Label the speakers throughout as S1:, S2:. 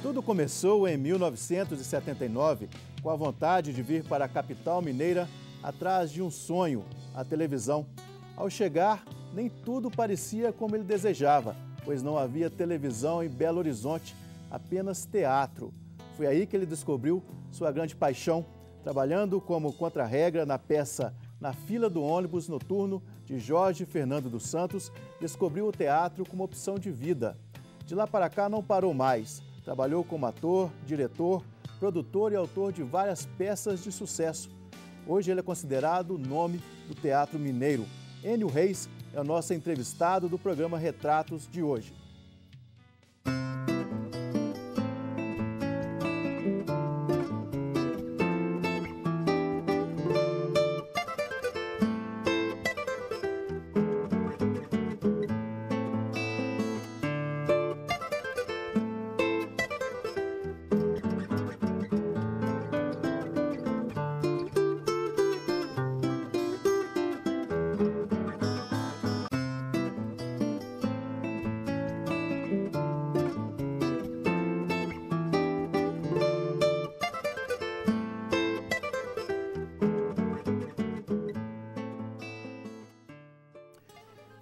S1: Tudo começou em 1979, com a vontade de vir para a capital mineira atrás de um sonho, a televisão. Ao chegar, nem tudo parecia como ele desejava, pois não havia televisão em Belo Horizonte, apenas teatro. Foi aí que ele descobriu sua grande paixão, trabalhando como contra-regra na peça Na Fila do Ônibus Noturno, de Jorge Fernando dos Santos, descobriu o teatro como opção de vida. De lá para cá não parou mais. Trabalhou como ator, diretor, produtor e autor de várias peças de sucesso. Hoje ele é considerado o nome do teatro mineiro. Enio Reis é o nosso entrevistado do programa Retratos de hoje.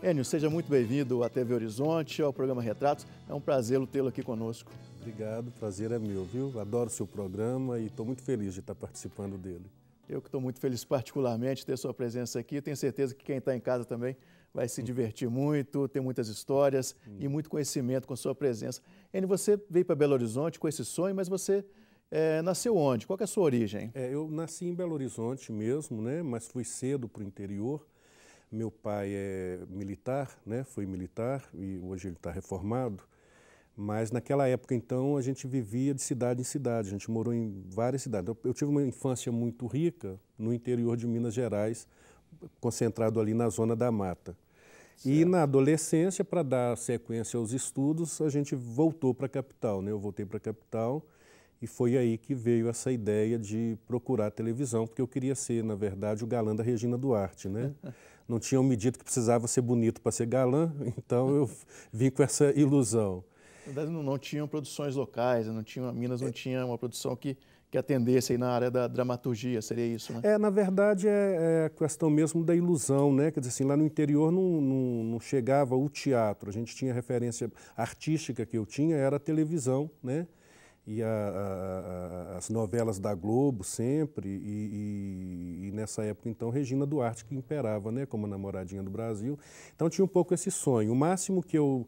S1: Enio, seja muito bem-vindo à TV Horizonte, ao programa Retratos. É um prazer tê-lo aqui conosco.
S2: Obrigado, o prazer é meu, viu? Adoro o seu programa e estou muito feliz de estar participando dele.
S1: Eu que estou muito feliz particularmente de ter sua presença aqui. Tenho certeza que quem está em casa também vai se divertir muito, ter muitas histórias e muito conhecimento com sua presença. Enio, você veio para Belo Horizonte com esse sonho, mas você nasceu onde? Qual que é a sua origem?
S2: Eu nasci em Belo Horizonte mesmo, né? Mas fui cedo para o interior. Meu pai é militar, né? Foi militar e hoje ele está reformado. Mas naquela época, então, a gente vivia de cidade em cidade. A gente morou em várias cidades. Eu tive uma infância muito rica no interior de Minas Gerais, concentrado ali na zona da mata. Certo. E na adolescência, para dar sequência aos estudos, a gente voltou para a capital, né? Eu voltei para a capital e foi aí que veio essa ideia de procurar televisão, porque eu queria ser, na verdade, o galã da Regina Duarte, né? Não tinham me dito que precisava ser bonito para ser galã, então eu vim com essa ilusão.
S1: Na verdade, não tinham produções locais, Minas não tinha uma produção que atendesse aí na área da dramaturgia, seria isso, né?
S2: Na verdade, é a questão mesmo da ilusão, né? Quer dizer assim, lá no interior não chegava o teatro, a gente tinha referência artística que eu tinha, era a televisão, né? E as novelas da Globo sempre, e nessa época, então, Regina Duarte que imperava, né, como a namoradinha do Brasil. Então, tinha um pouco esse sonho. O máximo que eu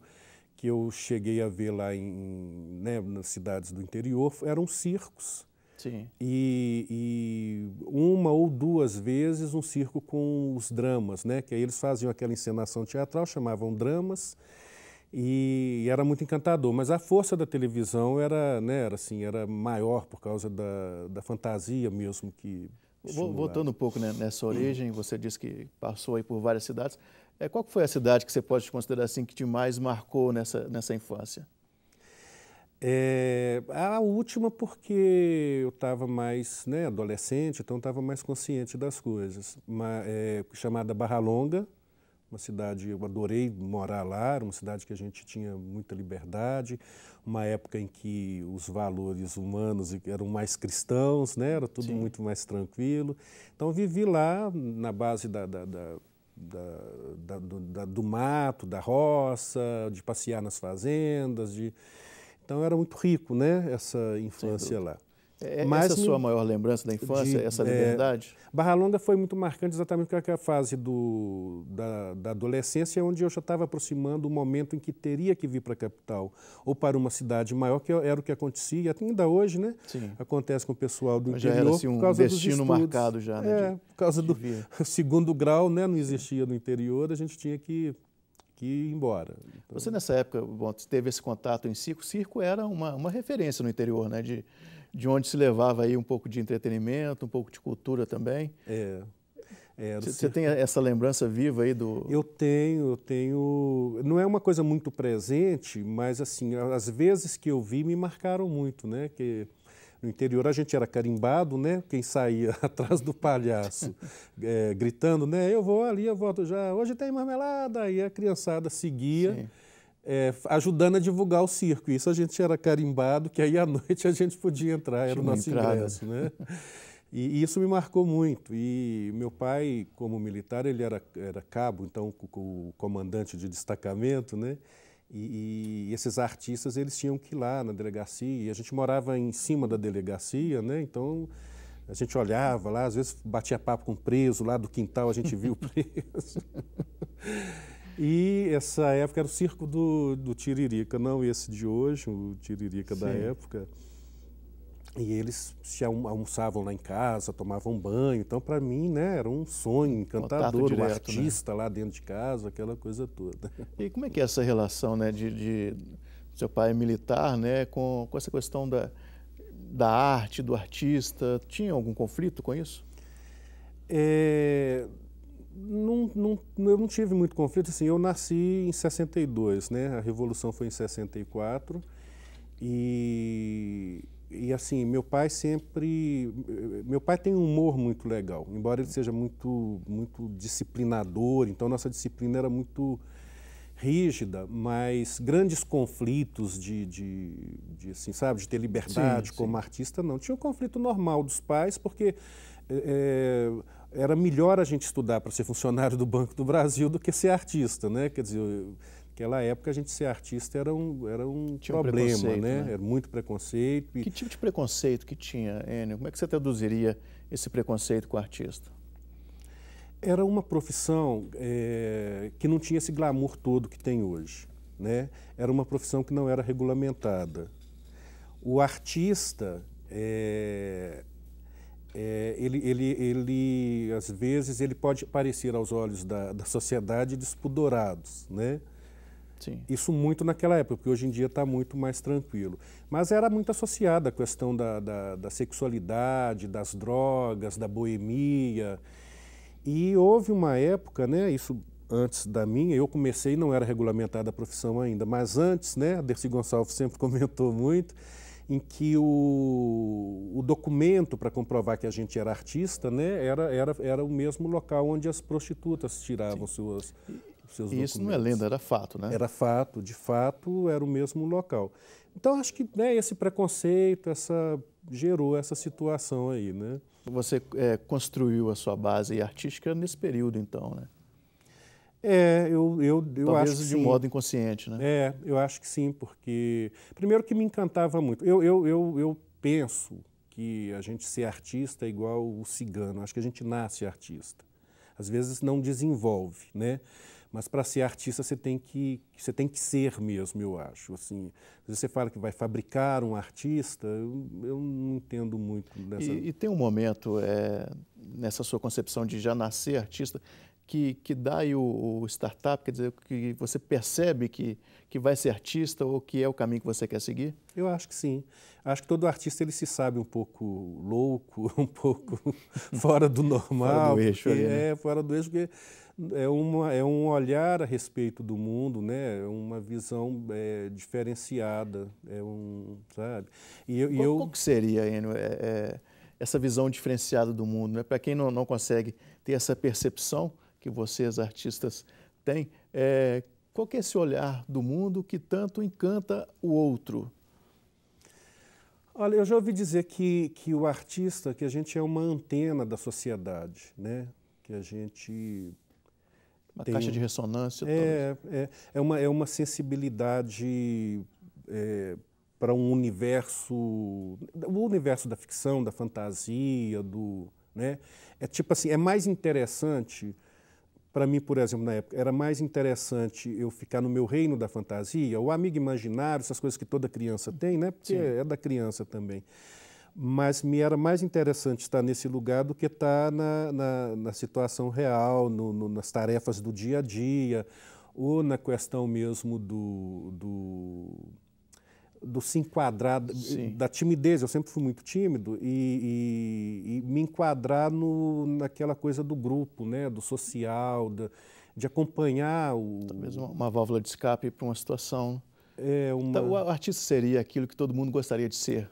S2: cheguei a ver lá né, nas cidades do interior eram circos.
S1: Sim.
S2: E uma ou duas vezes um circo com os dramas, né, que aí eles faziam aquela encenação teatral, chamavam dramas, e era muito encantador, mas a força da televisão era maior por causa da fantasia mesmo que estimulava.
S1: Voltando um pouco, né, nessa origem, você disse que passou aí por várias cidades. Qual foi a cidade que você pode considerar assim que te mais marcou nessa infância?
S2: A última porque eu estava mais, né, adolescente, então estava mais consciente das coisas. Chamada Barra Longa. Uma cidade, eu adorei morar lá, era uma cidade que a gente tinha muita liberdade, uma época em que os valores humanos eram mais cristãos, né? Era tudo Sim. muito mais tranquilo. Então, vivi lá na base do mato, da roça, de passear nas fazendas. Então, era muito rico, né? Essa infância lá.
S1: Essa é a sua maior lembrança da infância, essa liberdade?
S2: Barra Longa foi muito marcante exatamente porque a fase da adolescência, onde eu já estava aproximando o momento em que teria que vir para a capital ou para uma cidade maior, que era o que acontecia, ainda hoje, né? Sim. Acontece com o pessoal do interior.
S1: Já era assim, um
S2: por causa
S1: destino
S2: dos estudos.
S1: marcado já, né?
S2: Por causa do segundo grau, né? Não existia no interior, a gente tinha que ir embora. Então...
S1: Você nessa época, teve esse contato em circo. Circo era uma referência no interior, né? De onde se levava aí um pouco de entretenimento, um pouco de cultura também. Você tem essa lembrança viva aí do...
S2: Eu tenho. Não é uma coisa muito presente, mas assim, as vezes que eu vi me marcaram muito, né? Que no interior a gente era carimbado, né? Quem saía atrás do palhaço gritando, né? Eu vou ali, eu volto já. Hoje tem marmelada. Aí a criançada seguia. Sim. ajudando a divulgar o circo. Isso a gente era carimbado, que aí à noite a gente podia entrar, era o nosso ingresso, né? E isso me marcou muito. E meu pai, como militar, ele era cabo, então o comandante de destacamento, né? E esses artistas, eles tinham que ir lá na delegacia, e a gente morava em cima da delegacia, né? Então a gente olhava lá, às vezes batia papo com o preso, lá do quintal a gente via o preso. E essa época era o circo do Tiririca, não esse de hoje, o Tiririca da época. E eles se almoçavam lá em casa, tomavam banho. Então, para mim, né, era um sonho encantador,
S1: direto,
S2: o artista, né, lá dentro de casa, aquela coisa toda.
S1: E como é que é essa relação, né, de seu pai militar, né, com essa questão da arte, do artista? Tinha algum conflito com isso?
S2: Eu não tive muito conflito. Assim, eu nasci em 62, né? A Revolução foi em 64. E assim, meu pai tem um humor muito legal, embora ele seja muito disciplinador, então nossa disciplina era muito rígida, mas grandes conflitos assim, sabe, de ter liberdade como artista, não. Tinha um conflito normal dos pais, porque era melhor a gente estudar para ser funcionário do Banco do Brasil do que ser artista, né? Quer dizer, naquela época a gente ser artista era um problema, né? Era muito preconceito.
S1: Que tipo de preconceito que tinha, Enio? Como é que você traduziria esse preconceito com o artista?
S2: Era uma profissão que não tinha esse glamour todo que tem hoje, né? Era uma profissão que não era regulamentada. O artista, ele às vezes, ele pode parecer aos olhos da sociedade despudorado, né?
S1: Sim.
S2: Isso muito naquela época, porque hoje em dia está muito mais tranquilo. Mas era muito associada à questão da sexualidade, das drogas, da boemia. E houve uma época, né, isso antes da minha, eu comecei, não era regulamentada a profissão ainda, mas antes, né, a Dercy Gonçalves sempre comentou muito, em que o documento para comprovar que a gente era artista, né, era o mesmo local onde as prostitutas tiravam seus
S1: E isso não é lenda, era fato, né?
S2: Era fato, de fato, era o mesmo local. Então, acho que, né, esse preconceito gerou essa situação aí, né?
S1: Você construiu a sua base artística nesse período, então, né?
S2: Eu
S1: Talvez
S2: acho que
S1: de
S2: sim.
S1: modo inconsciente, né?
S2: Eu acho que sim, porque, primeiro que me encantava muito. Eu penso que a gente ser artista é igual o cigano, acho que a gente nasce artista. Às vezes não desenvolve, né? Mas para ser artista você tem que ser mesmo, eu acho. Assim, às vezes você fala que vai fabricar um artista, eu não entendo muito dessa...
S1: E tem um momento nessa sua concepção de já nascer artista que dá aí o startup, quer dizer, que você percebe que vai ser artista ou que é o caminho que você quer seguir?
S2: Eu acho que sim. Acho que todo artista ele se sabe um pouco louco, um pouco fora do normal.
S1: Fora do eixo ali, né?
S2: Fora do eixo, porque é um olhar a respeito do mundo, né? É uma visão diferenciada, sabe?
S1: Qual que seria, Enio, essa visão diferenciada do mundo, né? Para quem não consegue ter essa percepção que vocês, artistas, têm, qual que é esse olhar do mundo que tanto encanta o outro?
S2: Olha, eu já ouvi dizer que o artista, que a gente é uma antena da sociedade, né? Que a gente...
S1: Uma caixa de ressonância.
S2: É uma sensibilidade para um universo, o universo da ficção, da fantasia, né? É tipo assim, é mais interessante, para mim, por exemplo, na época, era mais interessante eu ficar no meu reino da fantasia, o amigo imaginário, essas coisas que toda criança tem, né? Porque é da criança também. Mas me era mais interessante estar nesse lugar do que estar na situação real, nas tarefas do dia a dia, ou na questão mesmo do se enquadrar, da timidez. Eu sempre fui muito tímido e me enquadrar naquela coisa do grupo, né, do social, de acompanhar
S1: talvez uma válvula de escape para uma situação.
S2: Então,
S1: o artista seria aquilo que todo mundo gostaria de ser?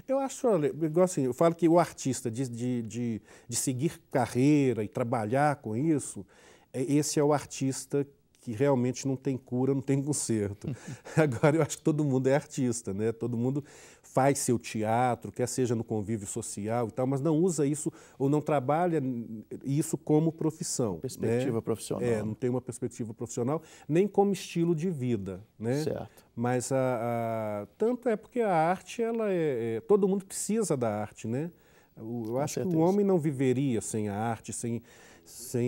S2: Eu acho, olha, igual assim, eu falo que o artista de seguir carreira e trabalhar com isso, esse é o artista que realmente não tem cura, não tem conserto. Agora, eu acho que todo mundo é artista, né? Todo mundo faz seu teatro, quer seja no convívio social e tal, mas não usa isso ou não trabalha isso como profissão.
S1: Perspectiva, né? Profissional.
S2: Não tem uma perspectiva profissional, nem como estilo de vida, né?
S1: Certo.
S2: Mas tanto é porque a arte, todo mundo precisa da arte, né? Eu acho que o homem não viveria sem a arte, sem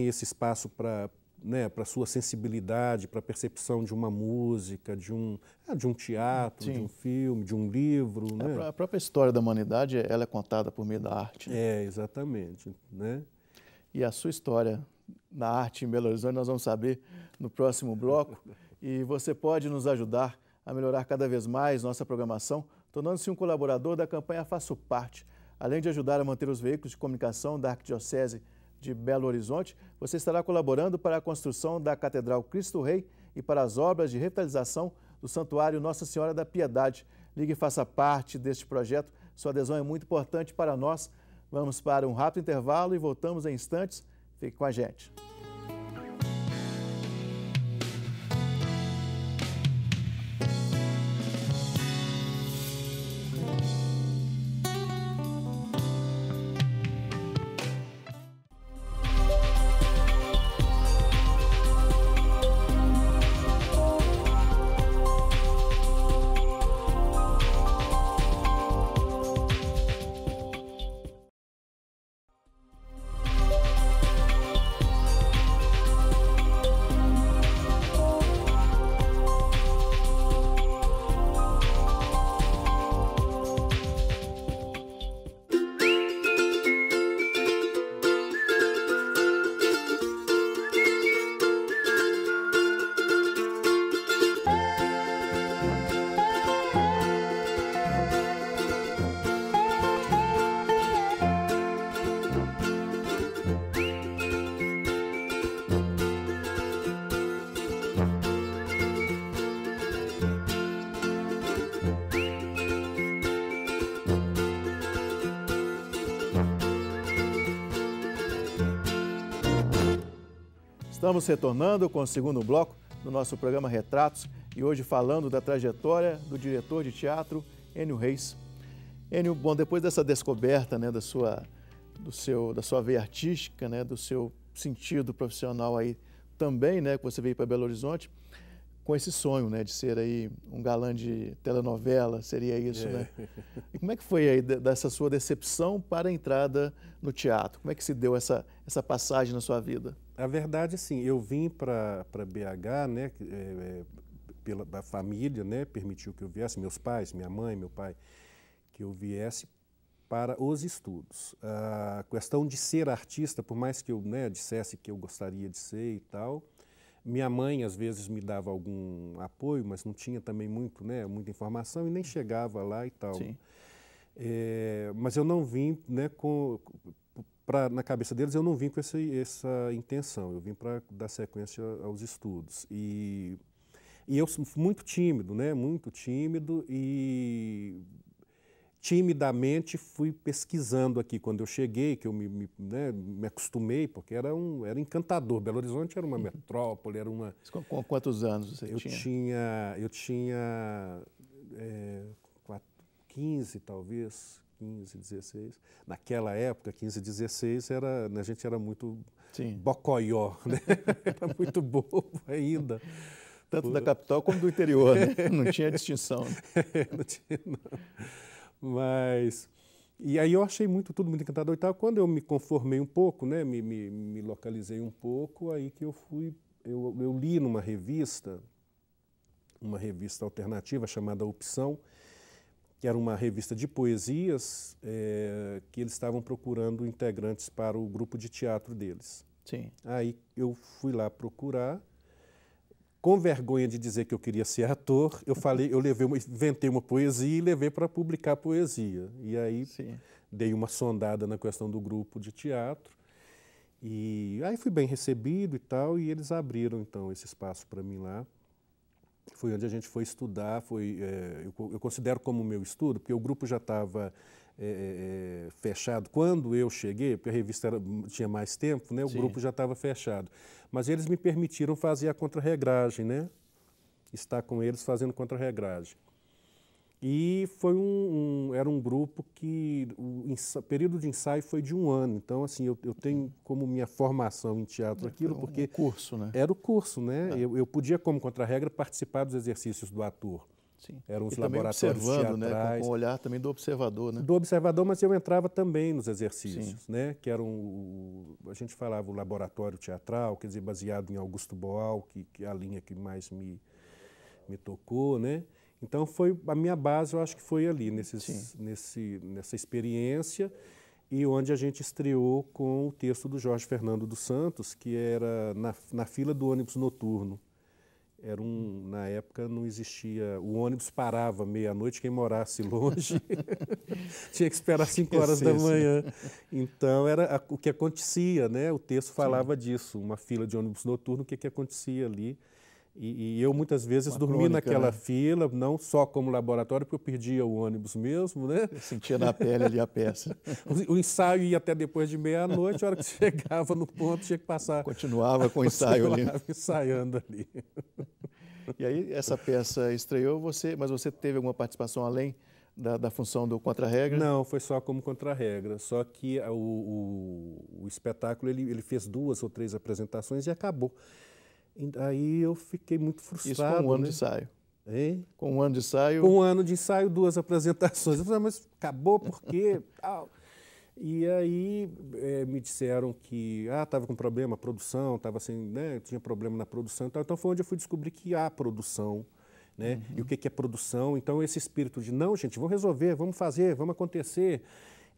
S2: esse espaço para, né, para a sua sensibilidade, para a percepção de uma música, de um teatro, de um filme, de um livro. Né?
S1: A própria história da humanidade, ela é contada por meio da arte. Né?
S2: Exatamente. Né?
S1: E a sua história na arte em Belo Horizonte nós vamos saber no próximo bloco. E você pode nos ajudar a melhorar cada vez mais nossa programação, tornando-se um colaborador da campanha Faço Parte. Além de ajudar a manter os veículos de comunicação da Arquidiocese de Belo Horizonte, você estará colaborando para a construção da Catedral Cristo Rei e para as obras de revitalização do Santuário Nossa Senhora da Piedade. Ligue e faça parte deste projeto. Sua adesão é muito importante para nós. Vamos para um rápido intervalo e voltamos em instantes. Fique com a gente. Estamos retornando com o segundo bloco do nosso programa Retratos e hoje falando da trajetória do diretor de teatro Enio Reis. Enio, bom, depois dessa descoberta, né, da sua veia artística, né, do seu sentido profissional aí também, né, que você veio para Belo Horizonte, com esse sonho, né, de ser aí um galã de telenovela, seria isso, né? E como é que foi aí dessa sua decepção para a entrada no teatro? Como é que se deu essa passagem na sua vida?
S2: A verdade, sim, eu vim para BH, né, pela família, né, permitiu que eu viesse, meus pais, minha mãe, meu pai, que eu viesse para os estudos. A questão de ser artista, por mais que eu, né, dissesse que eu gostaria de ser e tal, minha mãe às vezes me dava algum apoio, mas não tinha também muito, né, muita informação e nem chegava lá e tal.
S1: Sim.
S2: Mas eu não vim, né, na cabeça deles eu não vim com essa intenção, eu vim para dar sequência aos estudos. E eu fui muito tímido, né, muito tímido e timidamente fui pesquisando aqui quando eu cheguei, que eu me acostumei, porque era encantador. Belo Horizonte era uma metrópole, era uma...
S1: Com quantos anos você tinha?
S2: Eu tinha 15, talvez, 15, 16. Naquela época, 15, 16, a gente era muito bocoió, né? Era muito bobo ainda.
S1: Tanto da capital como do interior, né? Não tinha distinção.
S2: Não tinha, não. E aí eu achei tudo muito encantador e tal. Quando eu me conformei um pouco, né, me localizei um pouco, aí que eu li numa revista, uma revista alternativa chamada Opção, que era uma revista de poesias, que eles estavam procurando integrantes para o grupo de teatro deles.
S1: Sim.
S2: Aí eu fui lá procurar. Com vergonha de dizer que eu queria ser ator, inventei uma poesia e levei para publicar a poesia. E aí dei uma sondada na questão do grupo de teatro. E aí fui bem recebido e tal, e eles abriram então esse espaço para mim lá. foi onde a gente foi estudar, eu considero como meu estudo, porque o grupo já estava fechado. Quando eu cheguei, porque a revista tinha mais tempo, né, o
S1: Sim.
S2: grupo já estava fechado. Mas eles me permitiram fazer a contrarregragem, né? Estar com eles fazendo contrarregragem. E foi era um grupo que o período de ensaio foi de 1 ano. Então, assim, eu tenho como minha formação em teatro aquilo, porque
S1: curso, né?
S2: era o curso, né? Eu podia, como contra-regra, participar dos exercícios do ator.
S1: Sim.
S2: Eram os
S1: e também
S2: laboratórios
S1: observando,
S2: teatrais.
S1: né? Com o olhar também do observador, né?
S2: Do observador, mas eu entrava também nos exercícios,
S1: Sim.
S2: né? Que eram, a gente falava o laboratório teatral, quer dizer, baseado em Augusto Boal, que é a linha que mais me tocou, né? Então, a minha base, eu acho que foi ali, nessa experiência, e onde a gente estreou com o texto do Jorge Fernando dos Santos, que era na fila do ônibus noturno. Na época não existia, o ônibus parava meia-noite, quem morasse longe tinha que esperar 5 horas da manhã. Então, era o que acontecia, né? O texto falava disso, uma fila de ônibus noturno, o que acontecia ali. E eu, muitas vezes, dormi naquela fila, não só como laboratório, porque eu perdia o ônibus mesmo, né?
S1: Eu sentia na pele ali a peça.
S2: O ensaio ia até depois de meia-noite, a hora que chegava no ponto, tinha que passar.
S1: Continuava com o ensaio ali.
S2: Ensaiando ali.
S1: E aí, essa peça estreou, mas você teve alguma participação além da função do contra-regra?
S2: Não, foi só como contra-regra. Só que o espetáculo, ele fez 2 ou 3 apresentações e acabou. Aí eu fiquei muito frustrado.
S1: Isso com 1 ano de ensaio?
S2: Hein?
S1: Com 1 ano de ensaio?
S2: Com 1 ano de ensaio, 2 apresentações. Eu falei, mas acabou por quê? E aí me disseram que estava com problema, a produção, estava assim, né, tinha problema na produção. Então foi onde eu fui descobrir que há produção, né? E o que é produção. Então esse espírito de, não, gente, vamos resolver, vamos fazer, vamos acontecer.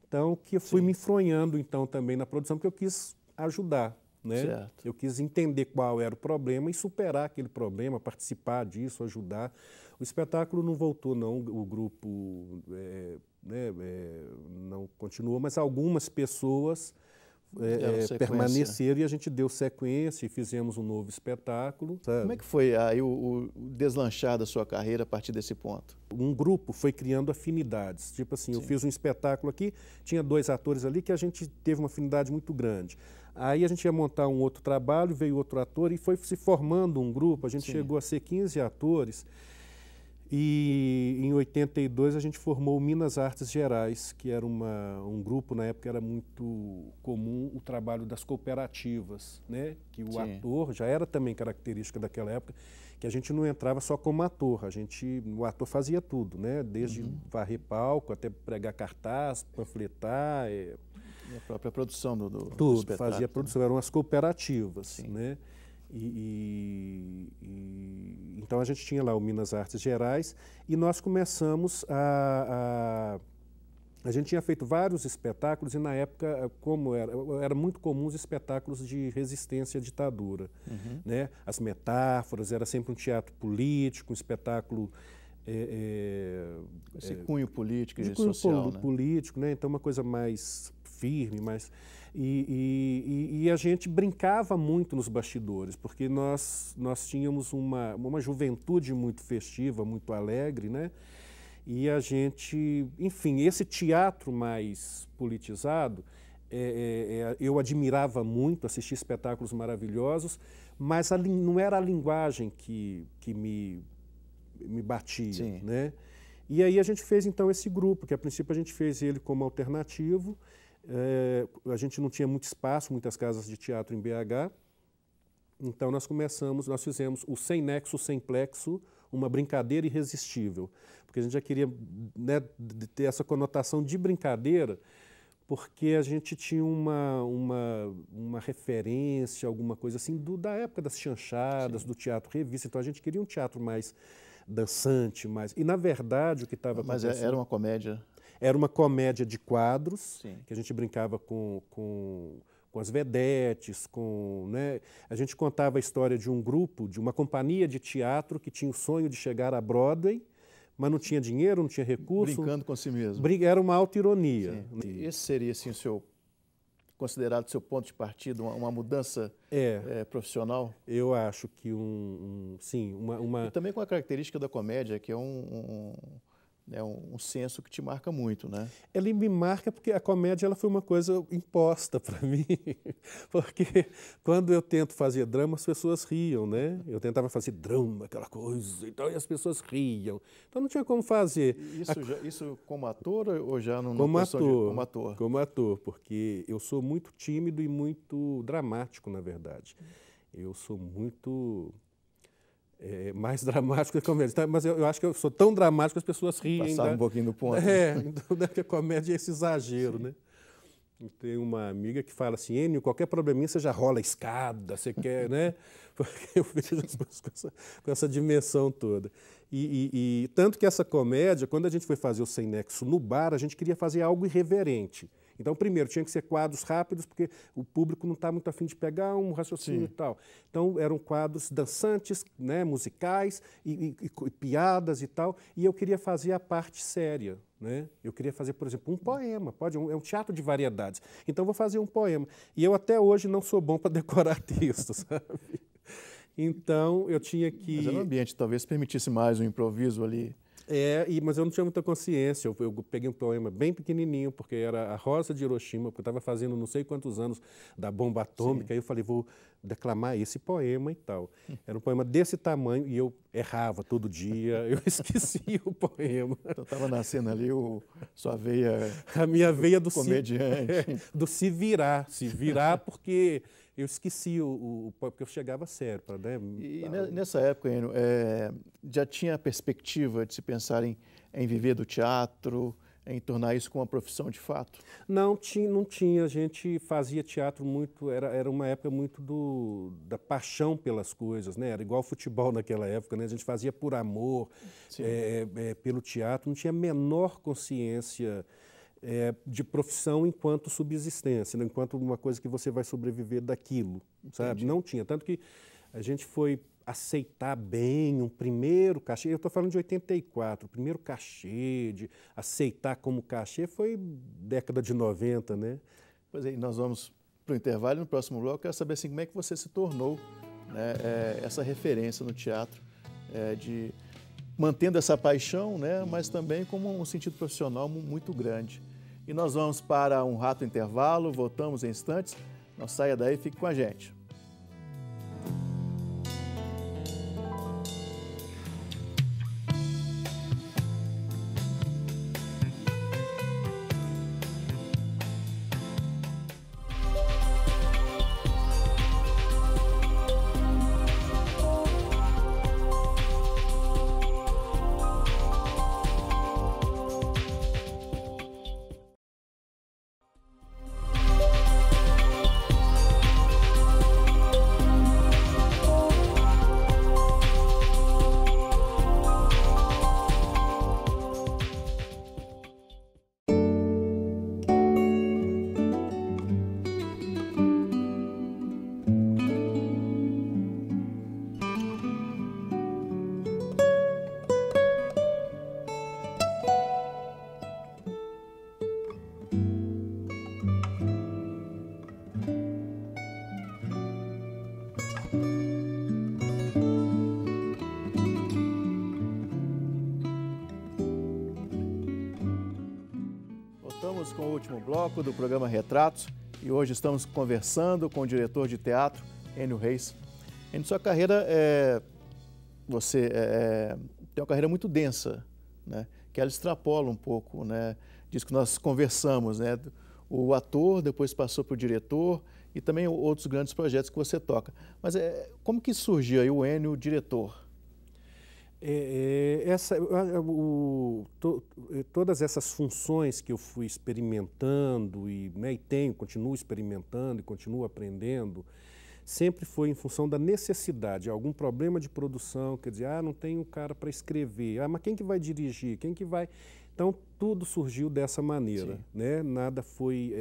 S2: Então que eu fui me enfronhando então também na produção, porque eu quis ajudar. Né?
S1: Certo.
S2: Eu quis entender qual era o problema e superar aquele problema, participar disso, ajudar. O espetáculo não voltou, não, o grupo não continuou, mas algumas pessoas permaneceram e a gente deu sequência e fizemos um novo espetáculo. Sabe?
S1: Como é que foi aí o deslanchar da sua carreira a partir desse ponto?
S2: Um grupo foi criando afinidades. Tipo assim, eu fiz um espetáculo aqui, tinha 2 atores ali que a gente teve uma afinidade muito grande. Aí a gente ia montar um outro trabalho, veio outro ator e foi se formando um grupo. A gente chegou a ser 15 atores e em 82 a gente formou o Minas Artes Gerais, que era um grupo, na época era muito comum o trabalho das cooperativas, né? Que o ator, já era também característica daquela época, que a gente não entrava só como ator, o ator fazia tudo, né? Desde varrer palco até pregar cartaz, panfletar.
S1: E a própria produção do
S2: tudo,
S1: espetáculo.
S2: fazia produção, eram as cooperativas,
S1: Sim.
S2: né? Então a gente tinha lá o Minas Artes Gerais e nós começamos a gente tinha feito vários espetáculos e na época, como era muito comum os espetáculos de resistência à ditadura, né? As metáforas, era sempre um teatro político, um espetáculo
S1: esse cunho político e
S2: cunho
S1: social, né?
S2: político, né? Então uma coisa mais firme, mais e a gente brincava muito nos bastidores, porque nós tínhamos uma juventude muito festiva, muito alegre, né? E a gente, enfim, esse teatro mais politizado, eu admirava muito, assistia espetáculos maravilhosos, mas não era a linguagem que me batia, né? E aí a gente fez então esse grupo, que a princípio a gente fez ele como alternativo. A gente não tinha muito espaço, muitas casas de teatro em BH, então nós fizemos o Sem Nexo, Sem Plexo, uma brincadeira irresistível, porque a gente já queria, né, ter essa conotação de brincadeira, porque a gente tinha uma referência, alguma coisa assim, da época das chanchadas, do teatro revista, então a gente queria um teatro mais dançante, mais... E, na verdade, o que estava acontecendo...
S1: Mas era uma comédia?
S2: Era uma comédia de quadros,
S1: Sim.
S2: que a gente brincava com as vedetes, né? A gente contava a história de um grupo, de uma companhia de teatro que tinha o sonho de chegar à Broadway, mas não tinha dinheiro, não tinha recurso.
S1: Brincando com si mesmo.
S2: Era uma auto-ironia.
S1: Esse seria, assim, o seu considerado seu ponto de partida, uma mudança profissional?
S2: Eu acho que sim,
S1: E também com a característica da comédia, que é um senso que te marca muito, né?
S2: Ela me marca porque a comédia ela foi uma coisa imposta para mim, porque quando eu tento fazer drama, as pessoas riam, né? Eu tentava fazer drama, aquela coisa, então, e as pessoas riam. Então não tinha como fazer.
S1: Isso como ator ou já no
S2: como
S1: como ator?
S2: Como ator, porque eu sou muito tímido e muito dramático, na verdade. Eu sou muito... mais dramático que a comédia. Tá? Mas eu acho que eu sou tão dramático que as pessoas riem.
S1: Passava um pouquinho do ponto.
S2: Então que a comédia é esse exagero, né? E tem uma amiga que fala assim, Enio, qualquer probleminha você já rola a escada, você quer, né? Porque eu vejo as coisas com essa dimensão toda. E tanto que essa comédia, quando a gente foi fazer o Sem Nexo no bar, a gente queria fazer algo irreverente. Então, primeiro, tinha que ser quadros rápidos, porque o público não está muito afim de pegar um raciocínio e tal. Então, eram quadros dançantes, né, musicais, e piadas e tal. E eu queria fazer a parte séria. Né? Eu queria fazer, por exemplo, um poema. É um teatro de variedades. Então, eu vou fazer um poema. E eu, até hoje, não sou bom para decorar textos, sabe? Então, eu tinha que...
S1: Mas era um ambiente, talvez permitisse mais um improviso ali.
S2: Mas eu não tinha muita consciência. Eu peguei um poema bem pequenininho, porque era a Rosa de Hiroshima, porque eu estava fazendo não sei quantos anos da bomba atômica, aí eu falei, vou declamar esse poema e tal. Era um poema desse tamanho e eu errava todo dia, eu esquecia o poema.
S1: Então estava nascendo ali sua veia...
S2: A minha veia do
S1: comediante.
S2: Do se virar porque... Eu esqueci porque eu chegava sério. Né?
S1: E nessa época, Enio, já tinha a perspectiva de se pensar em viver do teatro, em tornar isso como uma profissão de fato?
S2: Não tinha. A gente fazia teatro muito, era uma época muito da paixão pelas coisas, né? Era igual futebol naquela época, né? A gente fazia por amor, pelo teatro, não tinha a menor consciência de profissão enquanto subsistência, né? Enquanto uma coisa que você vai sobreviver daquilo, sabe?
S1: Entendi.
S2: Não tinha. Tanto que a gente foi aceitar bem um primeiro cachê, eu estou falando de 84, o primeiro cachê, de aceitar como cachê foi década de 90, né?
S1: Pois é, nós vamos para o intervalo e no próximo bloco eu quero saber assim, como é que você se tornou, né, essa referência no teatro, mantendo essa paixão, né, mas também como um sentido profissional muito grande. E nós vamos para um rápido intervalo, voltamos em instantes. Não saia daí, fique com a gente. Voltamos com o último bloco do programa Retratos e hoje estamos conversando com o diretor de teatro, Enio Reis. Em sua carreira, você tem uma carreira muito densa, né? Que ela extrapola um pouco, né? Disso que nós conversamos, né? O ator, depois passou para o diretor e também outros grandes projetos que você toca. Mas como que surgiu aí o Enio diretor?
S2: Todas essas funções que eu fui experimentando e continuo experimentando e continuo aprendendo, sempre foi em função da necessidade, algum problema de produção, quer dizer, não tem um cara para escrever, mas quem que vai dirigir, quem que vai... Então, tudo surgiu dessa maneira, né? Nada foi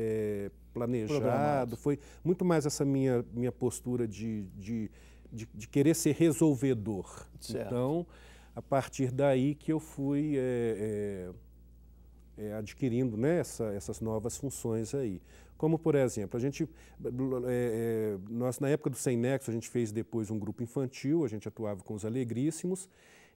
S2: planejado, foi muito mais essa minha postura de querer ser resolvedor.
S1: Certo.
S2: Então, a partir daí que eu fui adquirindo, né, essas novas funções aí. Como, por exemplo, nós na época do Sem Nexo, a gente fez depois um grupo infantil, a gente atuava com os Alegríssimos,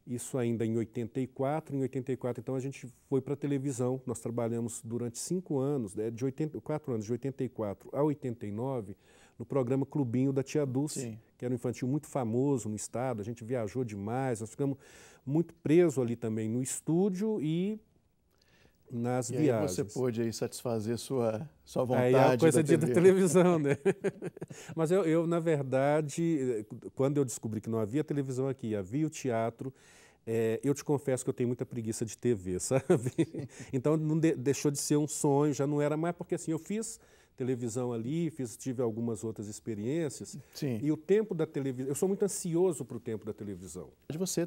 S2: isso ainda em 84. Em 84, então, a gente foi para a televisão. Nós trabalhamos durante 5 anos, de 4 anos, de 84 a 89, no programa Clubinho da Tia Dulce,
S1: Sim.
S2: que era um infantil muito famoso no estado. A gente viajou demais, nós ficamos muito presos ali também no estúdio e nas viagens.
S1: Aí você pôde aí satisfazer sua vontade.
S2: Aí é a coisa
S1: da
S2: da televisão, né? Mas eu, na verdade, quando eu descobri que não havia televisão aqui, havia o teatro, eu te confesso que eu tenho muita preguiça de TV, sabe? Então não deixou de ser um sonho, já não era mais, porque assim, eu fiz televisão ali, tive algumas outras experiências.
S1: Sim.
S2: E o tempo da televisão, eu sou muito ansioso para o tempo da televisão.
S1: Você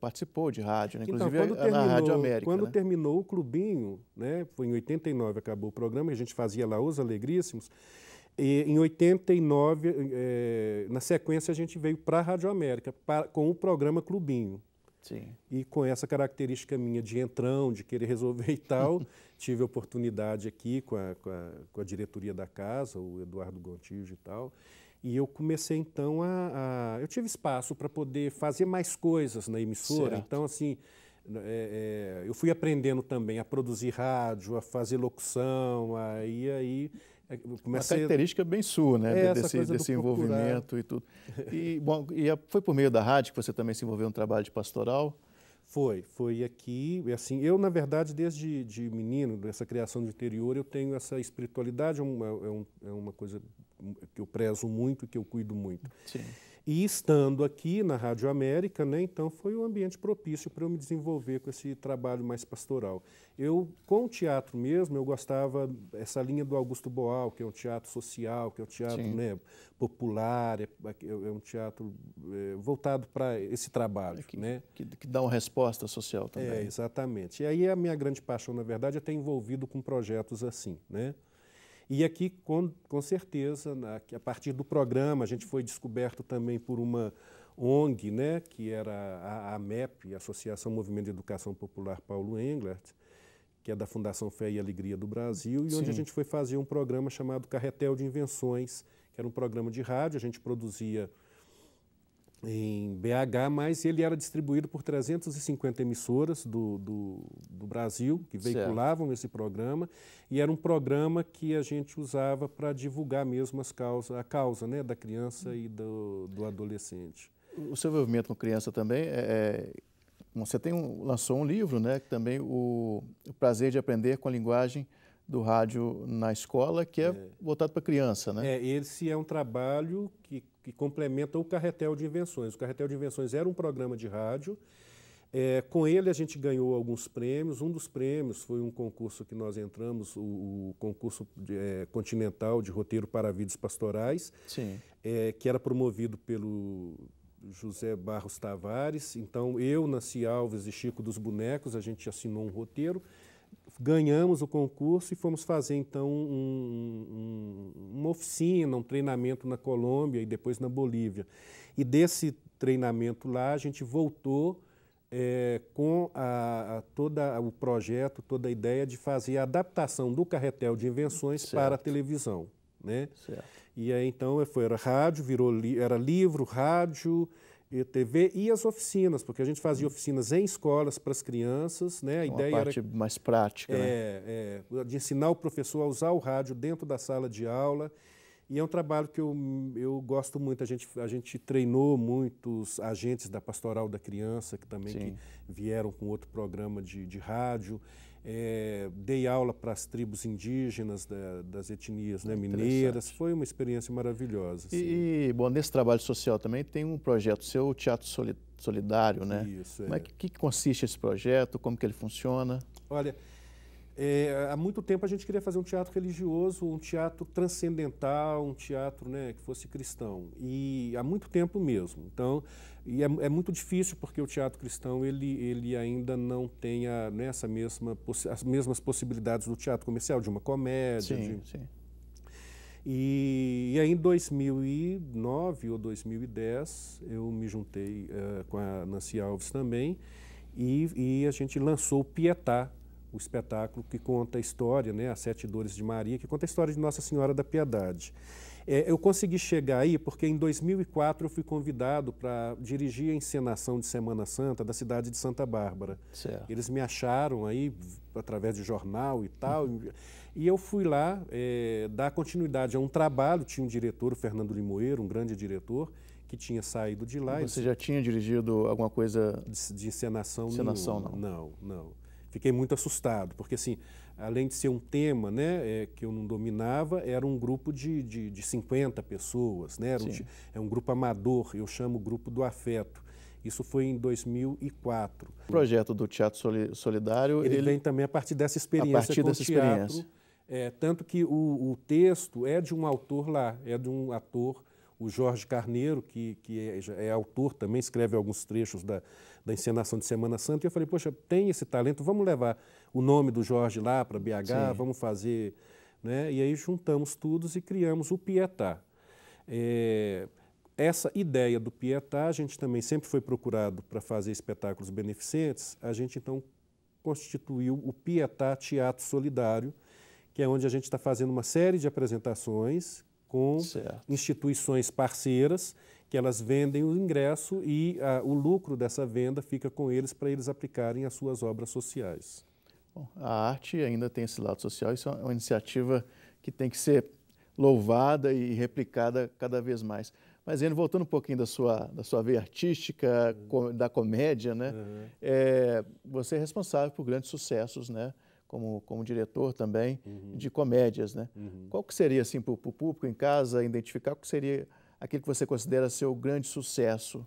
S1: participou de rádio, né?
S2: Então,
S1: Inclusive na Rádio América.
S2: Quando
S1: né?
S2: terminou o Clubinho, né, foi em 89, acabou o programa, a gente fazia lá Os Alegríssimos, e em 89, na sequência, a gente veio para a Rádio América, com o programa Clubinho.
S1: Sim.
S2: E com essa característica minha de entrão, de querer resolver e tal, tive a oportunidade aqui com a diretoria da casa, o Eduardo Gontijo e tal, e eu comecei então eu tive espaço para poder fazer mais coisas na emissora.
S1: Certo.
S2: Então, assim, eu fui aprendendo também a produzir rádio, a fazer locução, aí comecei...
S1: Uma característica bem sua, né? Desse envolvimento
S2: procurar.
S1: E tudo. E, bom, foi por meio da rádio que você também se envolveu no trabalho de pastoral?
S2: Foi aqui, assim, eu na verdade desde menino, dessa criação do interior, eu tenho essa espiritualidade, é uma coisa que eu prezo muito, que eu cuido muito.
S1: Sim.
S2: E estando aqui na Rádio América, né, então foi um ambiente propício para eu me desenvolver com esse trabalho mais pastoral. Com o teatro mesmo, eu gostava essa linha do Augusto Boal, que é um teatro social, que é um teatro, né, popular, é um teatro voltado para esse trabalho. Né?
S1: Que dá uma resposta social também.
S2: Exatamente. E aí a minha grande paixão, na verdade, é ter envolvido com projetos assim, né? E aqui, com certeza, a partir do programa, a gente foi descoberto também por uma ONG, né, que era a AMEP, Associação Movimento de Educação Popular Paulo Englert, que é da Fundação Fé e Alegria do Brasil, e onde a gente foi fazer um programa chamado Carretel de Invenções, que era um programa de rádio, a gente produzia em BH, mas ele era distribuído por 350 emissoras do Brasil, que veiculavam esse programa, e era um programa que a gente usava para divulgar mesmo a causa, né, da criança e do adolescente.
S1: O seu envolvimento com criança também, você lançou um livro, né, que também o Prazer de Aprender com a Linguagem do Rádio na Escola, que é voltado para criança, né?
S2: Esse é um trabalho que complementa o Carretel de Invenções. O Carretel de Invenções era um programa de rádio. Com ele a gente ganhou alguns prêmios. Um dos prêmios foi um concurso que nós entramos, o concurso continental de roteiro para vídeos pastorais, que era promovido pelo José Barros Tavares. Então eu, Nancy Alves e Chico dos Bonecos, a gente assinou um roteiro. Ganhamos o concurso e fomos fazer, então, uma oficina, um treinamento na Colômbia e depois na Bolívia. E desse treinamento lá, a gente voltou com todo o projeto, toda a ideia de fazer a adaptação do Carretel de Invenções para a televisão. Né? E aí, então, era rádio, era livro, rádio, e TV e as oficinas, porque a gente fazia oficinas em escolas para as crianças, né? A ideia
S1: parte era mais prática,
S2: né? De ensinar o professor a usar o rádio dentro da sala de aula. E é um trabalho que eu gosto muito. A gente treinou muitos agentes da Pastoral da Criança, que também que vieram com outro programa de rádio. Dei aula para as tribos indígenas das etnias, né, mineiras. Foi uma experiência maravilhosa. Assim.
S1: E, bom, nesse trabalho social também tem um projeto seu, o Teatro Solidário, né?
S2: Isso,
S1: Mas que consiste esse projeto? Como que ele funciona?
S2: Olha, há muito tempo a gente queria fazer um teatro religioso, um teatro transcendental, um teatro, né, que fosse cristão. E há muito tempo mesmo. Então, é muito difícil porque o teatro cristão ele ainda não tem as mesmas possibilidades do teatro comercial, de uma comédia.
S1: Sim.
S2: E aí em 2009 ou 2010 eu me juntei com a Nancy Alves também e a gente lançou o Pietá, o espetáculo que conta a história, né, As Sete Dores de Maria, que conta a história de Nossa Senhora da Piedade. Eu consegui chegar aí porque em 2004 eu fui convidado para dirigir a encenação de Semana Santa da cidade de Santa Bárbara.
S1: Certo.
S2: Eles me acharam aí através de jornal e tal, e eu fui lá dar continuidade a um trabalho. Tinha um diretor, o Fernando Limoeiro, um grande diretor, que tinha saído de lá.
S1: Você já tinha dirigido alguma coisa
S2: de encenação?
S1: Encenação,
S2: não. Não. Fiquei muito assustado, porque assim, além de ser um tema, né, que eu não dominava, era um grupo de 50 pessoas, né? É um grupo amador, eu chamo Grupo do Afeto. Isso foi em 2004.
S1: O projeto do Teatro Solidário...
S2: Ele vem também a partir dessa experiência com o teatro. Tanto que o texto é de um autor lá, é de um ator, o Jorge Carneiro, que é autor também, escreve alguns trechos da encenação de Semana Santa. E eu falei, poxa, tem esse talento, vamos levar o nome do Jorge lá para BH, sim, vamos fazer... Né? E aí juntamos todos e criamos o Pietá. Essa ideia do Pietá, a gente também sempre foi procurado para fazer espetáculos beneficentes. A gente então constituiu o Pietá Teatro Solidário, que é onde a gente está fazendo uma série de apresentações com instituições parceiras, que elas vendem o ingresso e o lucro dessa venda fica com eles para eles aplicarem as suas obras sociais.
S1: Bom, a arte ainda tem esse lado social, isso é uma iniciativa que tem que ser louvada e replicada cada vez mais. Mas, Enio, voltando um pouquinho da sua veia artística, da comédia, né? Você é responsável por grandes sucessos, né? Como diretor também de comédias, né? Qual que seria, assim, para o público em casa identificar, qual que seria aquilo que você considera ser o grande sucesso?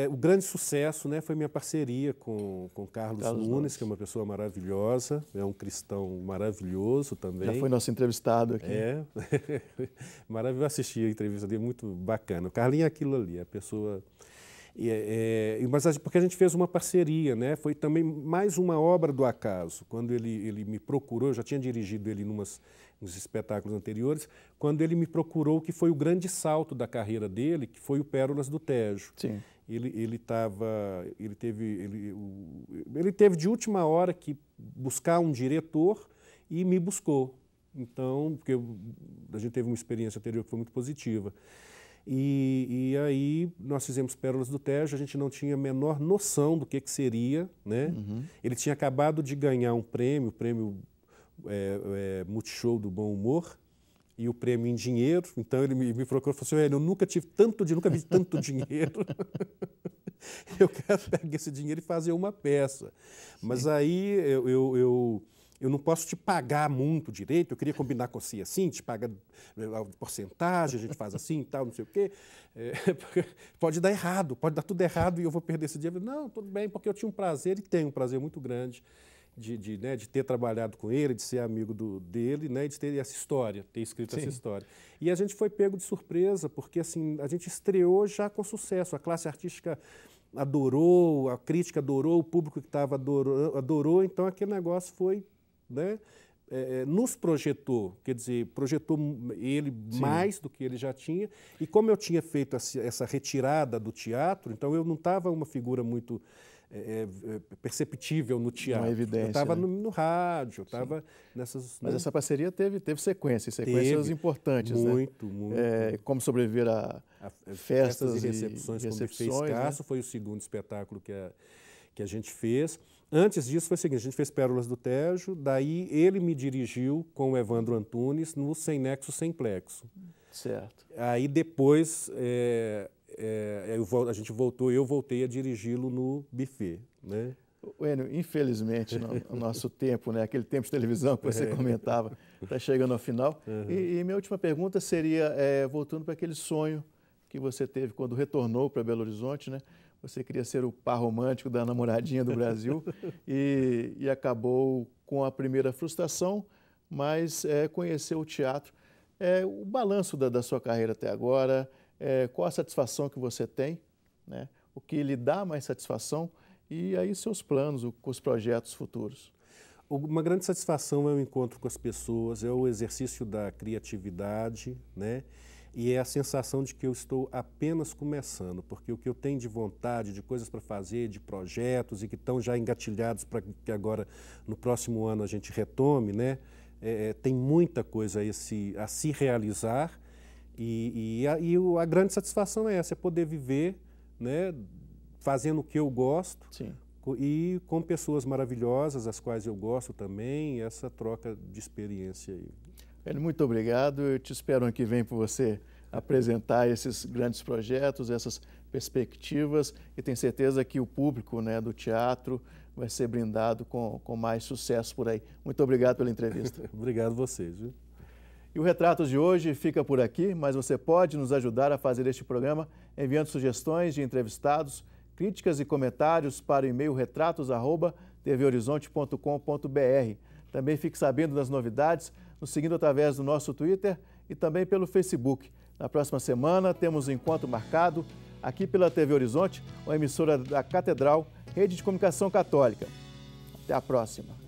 S2: O grande sucesso, né, foi minha parceria com Carlos Nunes, que é uma pessoa maravilhosa, é um cristão maravilhoso também.
S1: Já foi nosso entrevistado aqui.
S2: Maravilhoso, assisti a entrevista dele, muito bacana. O Carlinho é aquilo ali, a pessoa... Mas porque a gente fez uma parceria, né? Foi também mais uma obra do acaso. Quando ele me procurou, eu já tinha dirigido ele nos espetáculos anteriores, quando ele me procurou, que foi o grande salto da carreira dele, que foi o Pérolas do Tejo.
S1: Sim.
S2: Ele teve de última hora que buscar um diretor e me buscou. Então, porque a gente teve uma experiência anterior que foi muito positiva. E aí nós fizemos Pérolas do Tejo, a gente não tinha a menor noção do que seria, né? Ele tinha acabado de ganhar um prêmio, o prêmio Multishow do Bom Humor, e o prêmio em dinheiro. Então ele me procurou e falou assim, eu nunca tive tanto dinheiro, nunca vi tanto dinheiro. Eu quero pegar esse dinheiro e fazer uma peça. Sim. Mas aí eu não posso te pagar muito direito, eu queria combinar com você assim, te pagar a porcentagem, a gente faz assim e tal, não sei o quê. Pode dar errado, pode dar tudo errado e eu vou perder esse dinheiro. Não, tudo bem, porque eu tinha um prazer e tenho um prazer muito grande de ter trabalhado com ele, de ser amigo dele, né, de ter essa história, ter escrito essa história. E a gente foi pego de surpresa, porque assim, a gente estreou já com sucesso, a classe artística adorou, a crítica adorou, o público que estava adorou, então aquele negócio foi... Né? Nos projetou, quer dizer, projetou ele mais do que ele já tinha, e como eu tinha feito essa retirada do teatro, então eu não estava uma figura muito perceptível no teatro.
S1: Uma evidência,
S2: eu estava
S1: né?
S2: no rádio, eu estava nessas...
S1: Mas essa parceria teve sequências importantes,
S2: muito,
S1: né?
S2: Muito.
S1: Como sobreviver a festas
S2: e recepções, como ele fez
S1: né?
S2: Caso, foi o segundo espetáculo que a gente fez. Antes disso foi o seguinte, a gente fez Pérolas do Tejo, daí ele me dirigiu com o Evandro Antunes no Sem Nexo, Sem Plexo.
S1: Certo.
S2: Aí depois eu voltei a dirigi-lo no Buffet, né?
S1: Enio, infelizmente, no nosso tempo, né, aquele tempo de televisão que você comentava, está chegando ao final. E minha última pergunta seria, voltando para aquele sonho que você teve quando retornou para Belo Horizonte, né? Você queria ser o par romântico da namoradinha do Brasil e acabou com a primeira frustração, mas conheceu o teatro. O balanço da sua carreira até agora, qual a satisfação que você tem, né? O que lhe dá mais satisfação e aí seus planos, os projetos futuros.
S2: Uma grande satisfação é o encontro com as pessoas, é o exercício da criatividade, né? E é a sensação de que eu estou apenas começando, porque o que eu tenho de vontade, de coisas para fazer, de projetos e que estão já engatilhados para que agora, no próximo ano, a gente retome, né? Tem muita coisa a se realizar e a grande satisfação é essa, é poder viver, né, fazendo o que eu gosto.
S1: Sim.
S2: E com pessoas maravilhosas, as quais eu gosto também, essa troca de experiência aí.
S1: Muito obrigado. Eu te espero ano que vem para você apresentar esses grandes projetos, essas perspectivas, e tenho certeza que o público, né, do teatro vai ser brindado com mais sucesso por aí. Muito obrigado pela entrevista.
S2: Obrigado a vocês. Viu?
S1: E o Retratos de hoje fica por aqui, mas você pode nos ajudar a fazer este programa enviando sugestões de entrevistados, críticas e comentários para o e-mail retratos@tvhorizonte.com.br. Também fique sabendo das novidades nos seguindo através do nosso Twitter e também pelo Facebook. Na próxima semana temos um encontro marcado aqui pela TV Horizonte, uma emissora da Catedral, Rede de Comunicação Católica. Até a próxima.